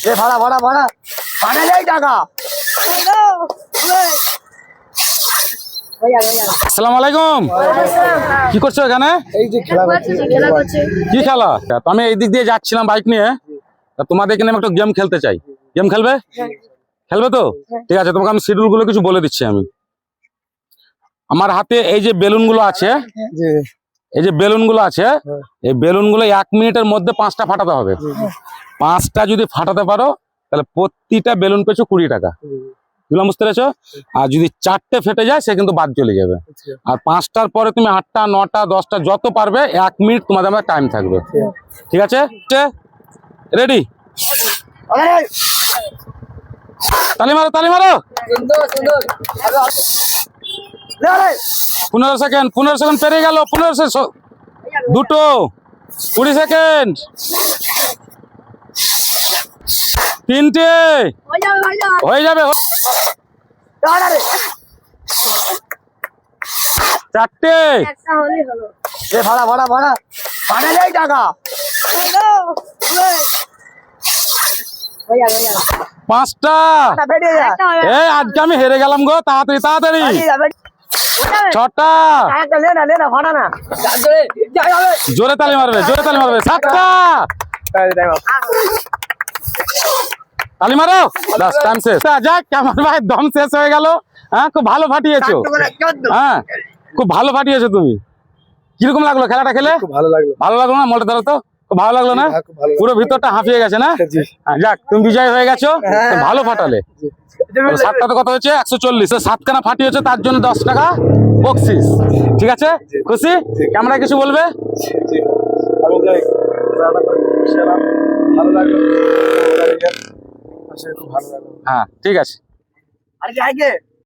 এ ভাড়া ভাড়া ভাড়া ভাড়া নেই টাকা। আসসালামু আলাইকুম। কি করছো এখানে? এই যে খেলা করছে। কি খেলা? তো আমি এই দিক দিয়ে যাচ্ছিলাম বাইক নিয়ে, তা তোমাদের এখানে আমি একটা গেম খেলতে চাই। গেম খেলবে? খেলবে তো? ঠিক আছে, তোমাকে আমি শিডিউল গুলো কিছু বলে দিচ্ছি। আমি আমার হাতে এই যে বেলুন গুলো আছে, এই যে বেলুন গুলো আছে, এই বেলুন গুলো 1 মিনিটের মধ্যে 5টা ফাটাতে হবে। 5টা যদি ফাটাতে পারো তাহলে প্রতিটা বেলুন পেছু 20 টাকা। বুঝলাম, বুঝতে পেরেছো? আর যদি 4টে ফেটে যায় সে কিন্তু বাদ চলে যাবে। আর 5টার পরে তুমি 8টা 9টা 10টা যত পারবে 1 মিনিট তোমাদের আমার টাইম থাকবে। ঠিক আছে, রেডি? তালি মারো, তালি মারো। 15 সেকেন্ড, 15 সেকেন্ড পেরিয়ে গেল। 15 সেকেন্ড, দুটো 20 সেকেন্ড, 3টে হয়ে যাবে, 4টে। এ ভাড়া ভাড়া ভাড়া ভাড়া নেই টাকা। 5টা। এই আজকে আমি হেরে গেলাম গো, তাড়াতাড়ি তাড়াতাড়ি। 6টা। ভাড়া না জোরে তালি মারবে, জোরে তালি মারবে। 7টা। তালি মারো। বাস, টাইম শেষ। যাক, আমার ভাই দম শেষ হয়ে গেল। হ্যাঁ, খুব ভালো ফাটিয়েছো। হ্যাঁ, খুব ভালো ফাটিয়েছো তুমি। কিরকম লাগলো খেলাটা খেলে? ভালো লাগলো। ভালো লাগলো না? মোটে ধরো তো, খুব ভালো লাগলো না? পুরো ভিতরটা হাঁপিয়ে গেছে না? যাক, তুমি বিজয় হয়ে গেছো। ভালো ফাটালে। 7টাতে কত হয়েছে? 140। 7খানা ফাটিয়েছে, তার জন্য 10 টাকা বকশিস। ঠিক আছে, খুশি? ক্যামেরা কিছু বলবে? ভালো লাগলো। হ্যাঁ, ঠিক আছে। আর কি